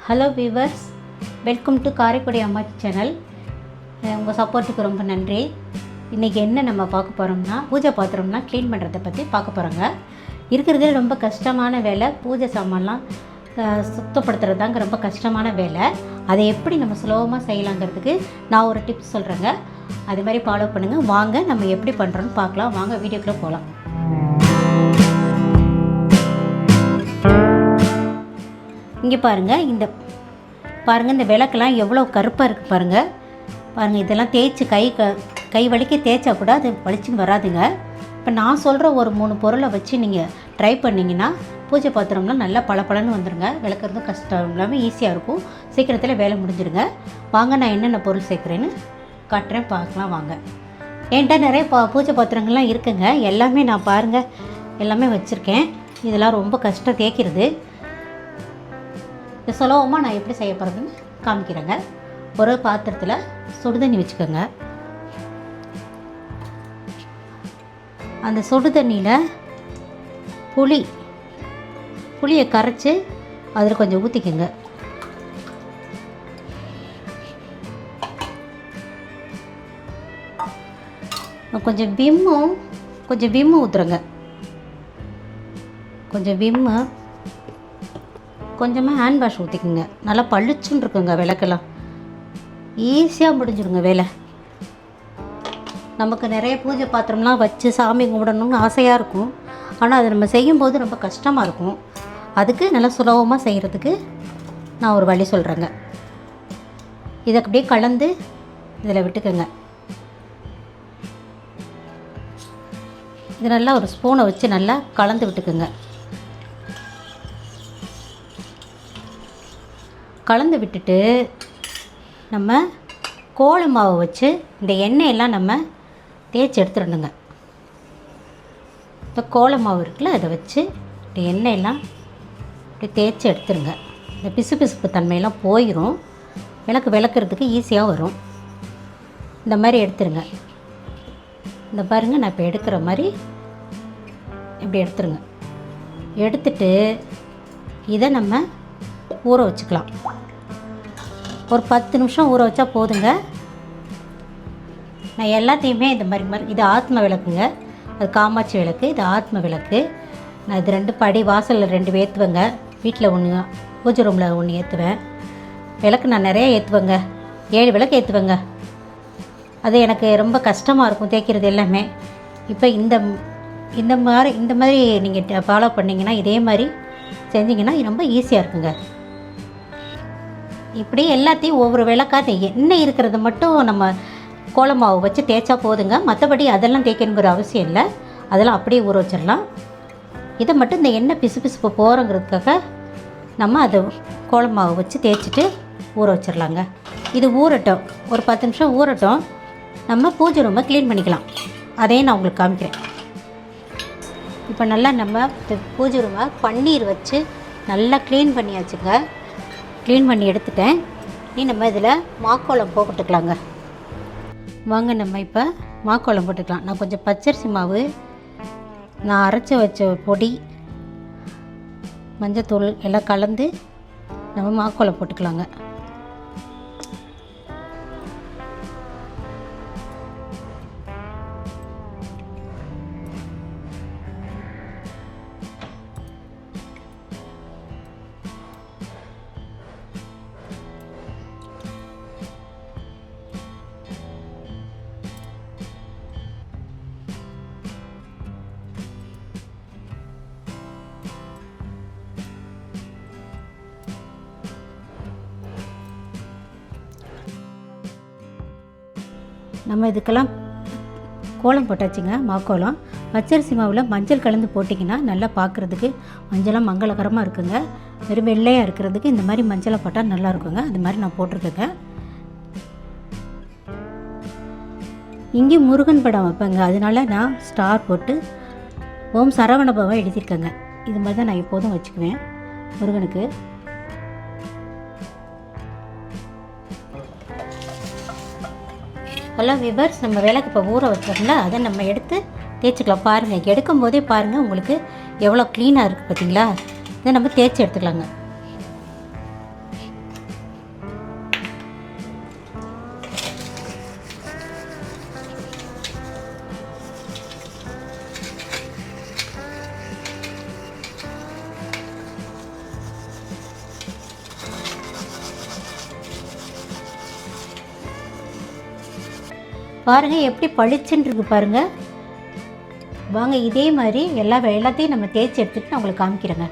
Hello viewers, welcome to Karaikudi அம்மா channel. உங்கள் சப்போர்ட்டுக்கு ரொம்ப நன்றி. இன்றைக்கி என்ன நம்ம பார்க்க போகிறோம்னா, பூஜை பாத்திரம்லாம் க்ளீன் பண்ணுறதை பற்றி பார்க்க போகிறோங்க. இருக்கிறதே ரொம்ப கஷ்டமான வேலை. பூஜை சாமான்லாம் சுத்தப்படுத்துறது தாங்க ரொம்ப கஷ்டமான வேலை. அதை எப்படி நம்ம சுலபமாக செய்யலாங்கிறதுக்கு நான் ஒரு டிப்ஸ் சொல்கிறேங்க. அது மாதிரி ஃபாலோ பண்ணுங்கள். வாங்க நம்ம எப்படி பண்ணுறோன்னு பார்க்கலாம். வாங்க வீடியோக்குள்ளே போகலாம். இங்கே பாருங்கள், இந்த விளக்கெல்லாம் எவ்வளோ கருப்பாக இருக்குது பாருங்கள். இதெல்லாம் தேய்ச்சி கை வலிக்க தேய்ச்சா கூட அது வலிச்சுன்னு வராதுங்க. இப்போ நான் சொல்கிற ஒரு 3 பொருளை வச்சு நீங்கள் ட்ரை பண்ணிங்கன்னா பூஜை பாத்திரம்லாம் நல்லா பளபளன்னு வந்துடுங்க. விளக்குறதும் கஷ்டம் இல்லாமல் ஈஸியாக இருக்கும். சீக்கிரத்தில் வேலை முடிஞ்சிடுங்க. வாங்க, நான் என்னென்ன பொருள் சேர்க்குறேன்னு காட்டுறேன், பார்க்கலாம் வாங்க. என்கிட்ட நிறைய பூஜை பாத்திரங்கள்லாம் இருக்குங்க. எல்லாமே நான் பாருங்கள் எல்லாமே வச்சுருக்கேன். இதெல்லாம் ரொம்ப கஷ்டம் தேய்க்கிறது. இது சுலபமாக நான் எப்படி செய்ய போகிறதுன்னு காமிக்கிறேங்க. ஒரு பாத்திரத்தில் சுடுதண்ணி வச்சுக்கோங்க. அந்த சுடுதண்ணியில் புளியை கரைச்சி அதில் கொஞ்சம் ஊற்றிக்கோங்க. கொஞ்சம் விம்மு ஊற்றுறங்க. கொஞ்சம் விம்மு, கொஞ்சமாக ஹேண்ட் வாஷ் ஊற்றிக்குங்க. நல்லா பளிச்சுன்னு இருக்குங்க. விளக்கெல்லாம் ஈஸியாக முடிஞ்சிடுங்க வேலை. நமக்கு நிறைய பூஜை பாத்திரம்லாம் வச்சு சாமி கும்பிடணும்னு ஆசையாக இருக்கும். ஆனால் அதை நம்ம செய்யும்போது ரொம்ப கஷ்டமாக இருக்கும். அதுக்கு நல்லா சுலபமாக செய்கிறதுக்கு நான் ஒரு வழி சொல்கிறேங்க. இதை அப்படியே கலந்து இதில் விட்டுக்கோங்க. இது நல்லா ஒரு ஸ்பூனை வச்சு நல்லா கலந்து விட்டுக்குங்க. கலந்து விட்டுட்டு நம்ம கோல மாவை வச்சு இந்த எண்ணெயெல்லாம் நம்ம தேய்ச்சி எடுத்துடணுங்க. இப்போ கோல மாவு இருக்குல்ல, அதை வச்சு இந்த எண்ணெயெல்லாம் இப்படி தேய்ச்சி எடுத்துருங்க. இந்த பிசுபிசுப்பு தன்மையெல்லாம் போயிடும். விளக்குறதுக்கு ஈஸியாக வரும். இந்த மாதிரி எடுத்துருங்க. இந்த பாருங்கள், நான் இப்போ எடுக்கிற மாதிரி இப்படி எடுத்துருங்க. எடுத்துட்டு இதை நம்ம ஊற வச்சுக்கலாம். ஒரு 10 நிமிஷம் ஊற வச்சா போதுங்க. நான் எல்லாத்தையுமே இந்த மாதிரி இது ஆத்ம விளக்குங்க. அது காமாட்சி விளக்கு, இது ஆத்ம விளக்கு. நான் இது 2 படி வாசலில் 2 ஏற்றுவேங்க. வீட்டில் 1, பூஜை ரூமில் 1 ஏற்றுவேன். விளக்கு நான் நிறைய ஏற்றுவேங்க. 7 விளக்கு ஏற்றுவேங்க. அது எனக்கு ரொம்ப கஷ்டமாக இருக்கும் தேய்க்கிறது எல்லாமே. இப்போ இந்த மாதிரி நீங்கள் ஃபாலோ பண்ணிங்கன்னா, இதே மாதிரி செஞ்சிங்கன்னா ரொம்ப ஈஸியாக இருக்குங்க. இப்படி எல்லாத்தையும் ஒவ்வொரு விளக்காக எண்ணெய் இருக்கிறத மட்டும் நம்ம கோலமாவு வச்சு தேய்ச்சா போதுங்க. மற்றபடி அதெல்லாம் தேய்க்கணுங்கிற அவசியம் இல்லை. அதெல்லாம் அப்படியே ஊற வச்சிடலாம். இதை மட்டும் இந்த எண்ணெய் பிசுபிசுப்பு போகிறங்கிறதுக்காக நம்ம அதை கோலமாவு வச்சு தேய்ச்சிட்டு ஊற வச்சிடலாங்க. இது ஊறட்டும், ஒரு 10 நிமிஷம் ஊறட்டும். நம்ம பூஜை ரூமை க்ளீன் பண்ணிக்கலாம். அதையும் நான் உங்களுக்கு காமிக்கிறேன். இப்போ நல்லா நம்ம பூஜை ரூமை பன்னீர் வச்சு நல்லா க்ளீன் பண்ணியாச்சுங்க. க்ளீன் பண்ணி எடுத்துட்டேன். நம்ம இதில் மாக்கோலம் போட்டுக்கலாங்க. வாங்க, நம்ம இப்போ மாக்கோலம் போட்டுக்கலாம். நான் கொஞ்சம் பச்சரிசி மாவு, நான் அரைச்சி வச்ச பொடி, மஞ்சத்தூள் எல்லாம் கலந்து நம்ம மாக்கோலம் போட்டுக்கலாங்க. நம்ம இதுக்கெல்லாம் கோலம் போட்டாச்சுங்க. மாக்கோலம் பச்சரிசி மாவில் மஞ்சள் கலந்து போட்டிங்கன்னா நல்லா பார்க்குறதுக்கு மஞ்சளாக மங்களகரமாக இருக்குங்க. வெறும் வெள்ளையாக இருக்கிறதுக்கு இந்த மாதிரி மஞ்சளை போட்டால் நல்லா இருக்குங்க. அது மாதிரி நான் போட்டிருக்கேங்க. இங்கேயும் முருகன் படம் வைப்பேங்க. அதனால நான் ஸ்டார் போட்டு ஓம் சரவணபவா எழுதியிருக்கேங்க. இது மாதிரி தான் நான் எப்போதும் வச்சுக்குவேன் முருகனுக்கு. ஹலோ விவர்ஸ், நம்ம விளக்கு இப்போ ஊற வச்சோம்ல, அதை நம்ம எடுத்து தேய்ச்சிக்கலாம். பாருங்கள், எடுக்கும் போதே பாருங்கள் உங்களுக்கு எவ்வளோ க்ளீனாக இருக்குது பார்த்தீங்களா. இதை நம்ம தேய்ச்சி எடுத்துக்கலாங்க. பாருங்கள் எப்படி பளிச்சுன்னு இருக்கு பாருங்கள். வாங்க இதே மாதிரி எல்லாத்தையும் நம்ம தேய்ச்சி எடுத்துகிட்டு நான் உங்களுக்கு காமிக்கிறேங்க.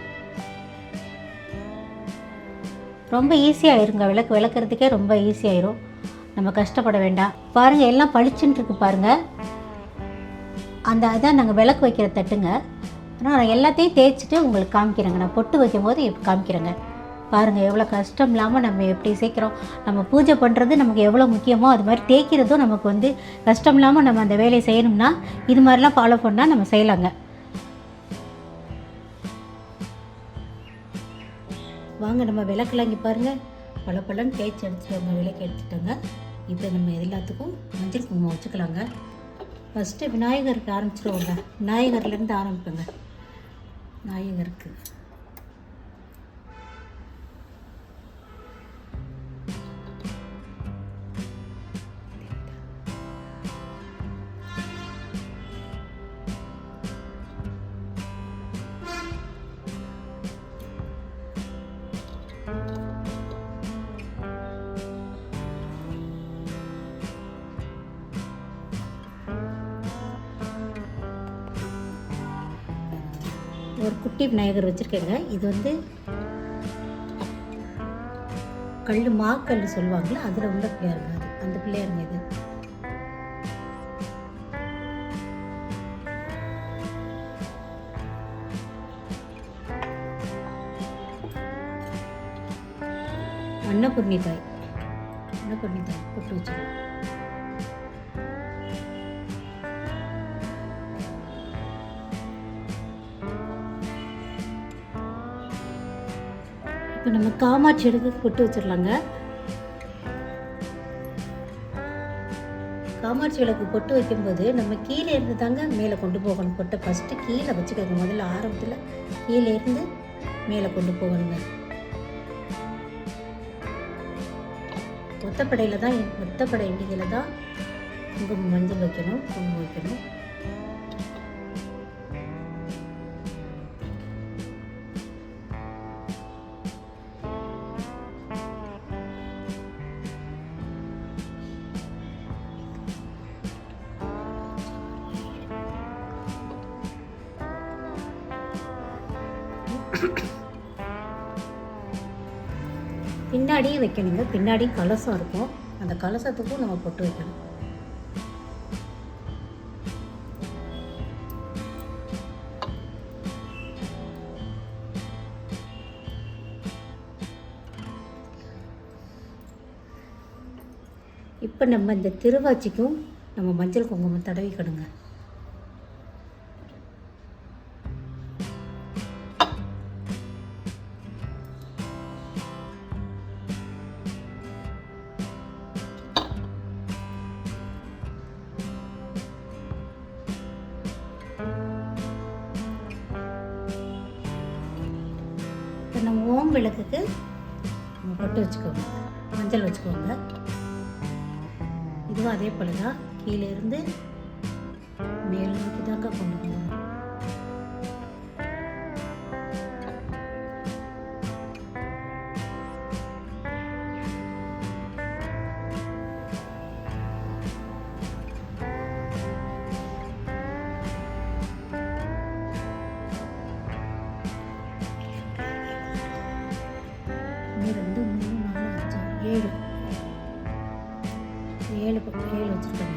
ரொம்ப ஈஸியாகிருங்க. விளக்குறதுக்கே ரொம்ப ஈஸியாயிரும். நம்ம கஷ்டப்பட வேண்டாம். பாருங்கள் எல்லாம் பளிச்சுன்னு இருக்கு பாருங்கள். அதான் நாங்கள் விளக்கு வைக்கிற தட்டுங்க. ஆனால் நான் எல்லாத்தையும் தேய்ச்சிட்டு உங்களுக்கு காமிக்கிறேங்க. நான் பொட்டு வைக்கும்போது காமிக்கிறேங்க. பாருங்கள் எவ்வளோ கஷ்டம் இல்லாமல் நம்ம எப்படி சேர்க்குறோம். நம்ம பூஜை பண்ணுறது நமக்கு எவ்வளோ முக்கியமோ அது மாதிரி தேய்க்கிறதும் நமக்கு கஷ்டம் இல்லாமல் நம்ம அந்த வேலையை செய்யணும்னா இது மாதிரிலாம் ஃபாலோ பண்ணால் நம்ம செய்யலாங்க. வாங்க நம்ம விளக்கெல்லாம் இங்கே பாருங்கள் பலன்னு தேய்ச்சி எடுத்துட்டோங்க. விளக்கு எடுத்துட்டோங்க. இப்போ நம்ம எல்லாத்துக்கும் மஞ்சள் குங்குமம் வச்சுக்கலாங்க. ஃபஸ்ட்டு விநாயகருக்கு ஆரம்பிச்சிடுவோங்க. விநாயகர்லேருந்து ஆரம்பிப்போங்க. விநாயகருக்கு ஒரு குட்டி விநாயகர் வச்சுருக்கேங்க. இது மாக்கல் சொல்லுவாங்களே அதில் உள்ள பிள்ளையாருங்க. அந்த பிள்ளையாருங்க இது. அன்னபூர்ணி தாய் போட்டு வச்சுருக்கோம். இப்போ நம்ம காமாட்சி எடுத்து பொட்டு வச்சிடலாங்க. காமாட்சி விளக்கு பொட்டு வைக்கும்போது நம்ம கீழே இருந்து தாங்க மேலே கொண்டு போகணும். பொட்டை ஃபஸ்ட்டு கீழே வச்சுக்கோங்க. முதல்ல ஆரம்பத்தில் கீழே இருந்து மேலே கொண்டு போகணுங்க. ஒத்தப்படை எண்ணிக்கையில் தான் குங்குமம் மஞ்சள் வைக்கணும், குங்குமம் வைக்கணும். பின்னாடியும் வைக்கணுங்க. பின்னாடி கலசம் இருக்கும். அந்த கலசத்துக்கும் நம்ம பொட்டு வைக்கணும். இப்போ நம்ம இந்த திருவாச்சிக்கும் நம்ம மஞ்சள் குங்குமம் தடவிக்கணுங்க. நம்ம ஓம் விளக்குக்கு நம்ம பொட்டு வச்சுக்கோங்க, மஞ்சள் வச்சுக்கோங்க. இதுவும் அதே போல தான் கீழே இருந்து மேல் நோக்கி தாங்க கொண்டு போகணும். ரெண்டு மூணு நாலு அஞ்சு ஏழு வச்சுருக்கேன்.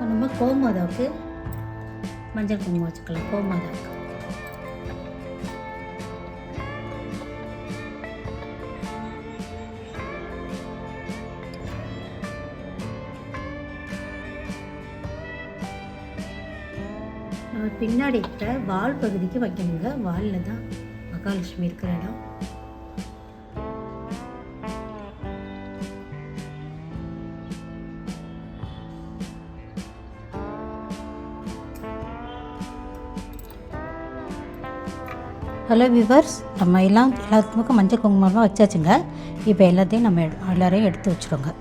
நம்ம கோமாதாவுக்கு மஞ்சள் குங்குமம் வச்சுக்கலாம். கோமாதாவுக்கு நம்ம பின்னாடி இருக்கிற வால் பகுதிக்கு வைக்கணுங்க. வாலில் தான் மகாலட்சுமி இருக்கிற இடம். ஹலோ வியூவர்ஸ், நம்ம எல்லாத்துக்கும் மஞ்சள் குங்குமமாக வச்சாச்சுங்க. இப்போ எல்லாத்தையும் நம்ம எல்லாரையும் எடுத்து வச்சுருவோங்க.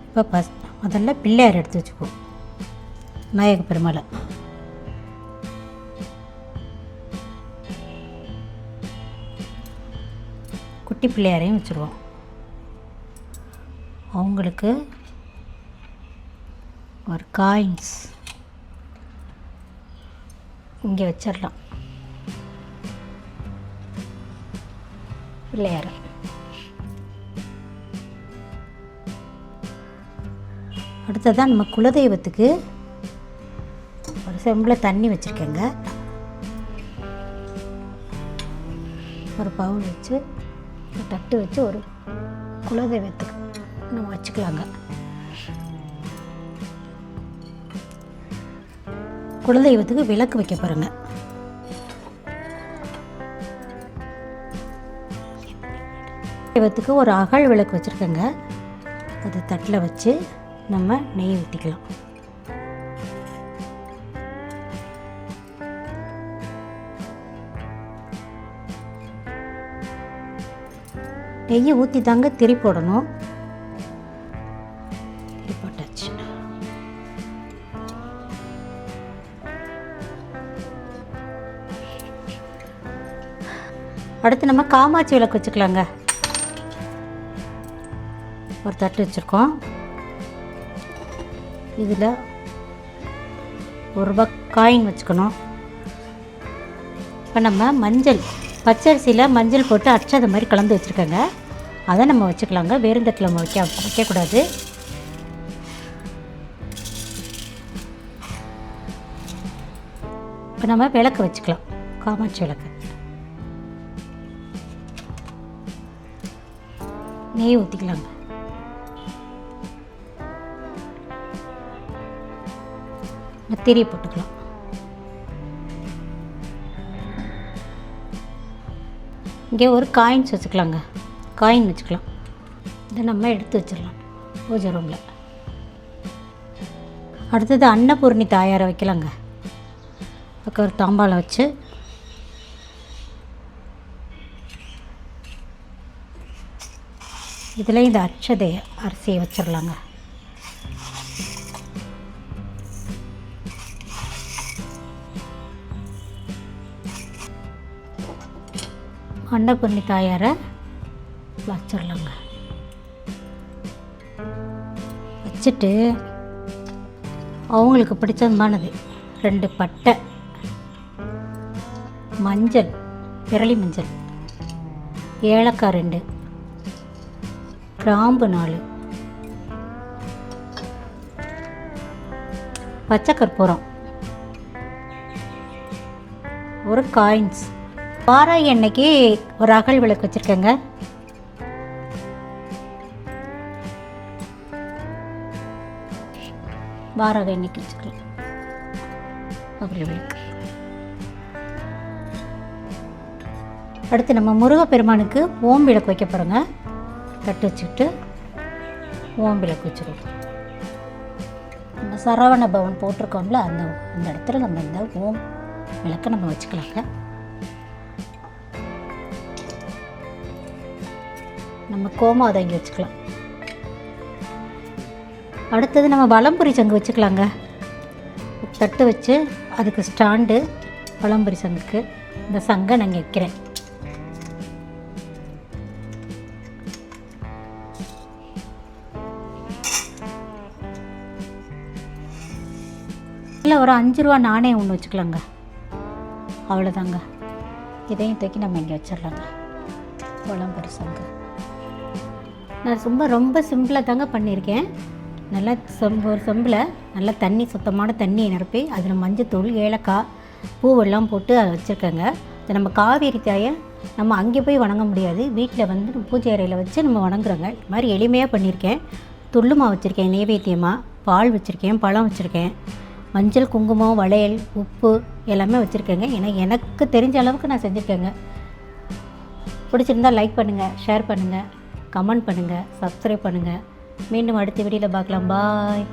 இப்போ முதல்ல பிள்ளையார் எடுத்து வச்சுக்குவோம். விநாயக பெருமாளை குட்டி பிள்ளையாரையும் வச்சுருவோம். அவங்களுக்கு ஒரு காயின்ஸ் இங்கே வச்சிடலாம். பிள்ளையார அடுத்ததான் நம்ம குலதெய்வத்துக்கு ஒரு செம்பில் தண்ணி வச்சுருக்கேங்க. ஒரு பவுல் வச்சு ஒரு தட்டு வச்சு ஒரு குலதெய்வத்துக்கு நம்ம வச்சுக்கலாங்க. குலதெய்வத்துக்கு விளக்கு வைக்க பாருங்க. தெய்வத்துக்கு ஒரு அகல் விளக்கு வச்சுருக்கேங்க. அது தட்டில் வச்சு நம்ம நெய் ஊற்றிக்கலாம். நெய்யை ஊற்றி தாங்க திரி போடணும். திரி போட்டாச்சு. அடுத்து நம்ம காமாட்சி விளக்கு வச்சுக்கலாங்க. ஒரு தட்டு வச்சுருக்கோம். இதில் ₹1 காயின் வச்சுக்கணும். இப்போ நம்ம மஞ்சள் பச்சரிசியில் மஞ்சள் போட்டு அச்சதை மாதிரி கலந்து வச்சுருக்கேங்க. அதை நம்ம வச்சுக்கலாங்க. வெறும் தட்டில் நம்ம வைக்கக்கூடாது. இப்போ நம்ம விளக்கு வச்சுக்கலாம். காமாட்சி விளக்கு. நெய் ஊற்றிக்கலாங்க. திரி போட்டுக்கலாம். இங்கே ஒரு காயின்ஸ் வச்சுக்கலாங்க. காயின் வச்சுக்கலாம். இதை நம்ம எடுத்து வச்சிடலாம் பூஜை ரூமில். அடுத்தது அன்னபூர்ணி தாயாரை வைக்கலாங்க. அதுக்கு ஒரு தாம்பாளம் வச்சு இதில் இந்த அட்சதையை அரிசியை வச்சிடலாங்க. அன்னபூர்ணி தாயாரை வச்சிடலாங்க. வச்சுட்டு அவங்களுக்கு பிடிச்சமானது 2 பட்டை, மஞ்சள், விரலி மஞ்சள், ஏலக்காய் 2, கிராம்பு 4, பச்சை கற்பூரம், ஒரு காயின்ஸ். வாராகி அன்னைக்கு ஒரு அகல் விளக்கு வச்சுருக்கேங்க. வாராகி அன்னைக்கு வச்சுக்கலாம் அகல் விளக்கு. அடுத்து நம்ம முருகப்பெருமானுக்கு ஓம் விளக்கு வைக்க போகிறோங்க. தட்டு வச்சுக்கிட்டு ஓம் விளக்கு வச்சுருக்கோம். நம்ம சரவண பவன் போட்டிருக்கோம்ல, அந்த இடத்துல நம்ம இந்த ஓம் விளக்கை நம்ம வச்சுக்கலாங்க. நம்ம கோமாதை இங்கே வச்சுக்கலாம். அடுத்தது நம்ம வலம்புரி சங்கு வச்சுக்கலாங்க. தட்டு வச்சு அதுக்கு ஸ்டாண்டு வலம்புரி சங்குக்கு. இந்த சங்கை நான் இங்கே வைக்கிறேன். இல்லை ஒரு ₹5 நாணயம் ஒன்று வச்சுக்கலாங்க. அவ்வளோதாங்க. இதையும் தூக்கி நம்ம இங்கே வச்சிடலாங்க. வலம்புரி சங்கு நான் ரொம்ப சிம்பிளாக தாங்க பண்ணியிருக்கேன். நல்லா ஒரு செம்பில் நல்லா தண்ணி, சுத்தமான தண்ணியை நிரப்பி அதில் மஞ்சத்தூள், ஏலக்காய், பூவெல்லாம் போட்டு அதை வச்சுருக்கேங்க. இதை நம்ம காவேரி தாயை நம்ம அங்கே போய் வணங்க முடியாது. வீட்டில் வந்து பூஜை அறையில் வச்சு நம்ம வணங்குறோங்க. இது மாதிரி எளிமையாக பண்ணியிருக்கேன். துள்ளுமா வச்சுருக்கேன் நெய்வேத்தியமாக, பால் வச்சுருக்கேன், பழம் வச்சுருக்கேன், மஞ்சள், குங்குமம், வளையல், உப்பு எல்லாமே வச்சுருக்கேங்க. ஏன்னா எனக்கு தெரிஞ்ச அளவுக்கு நான் செஞ்சுருக்கேங்க. பிடிச்சிருந்தால் லைக் பண்ணுங்கள், ஷேர் பண்ணுங்கள், கமெண்ட் பண்ணுங்கள், சப்ஸ்கிரைப் பண்ணுங்கள். மீண்டும் அடுத்த வீடியோவில் பார்க்கலாம். பாய்.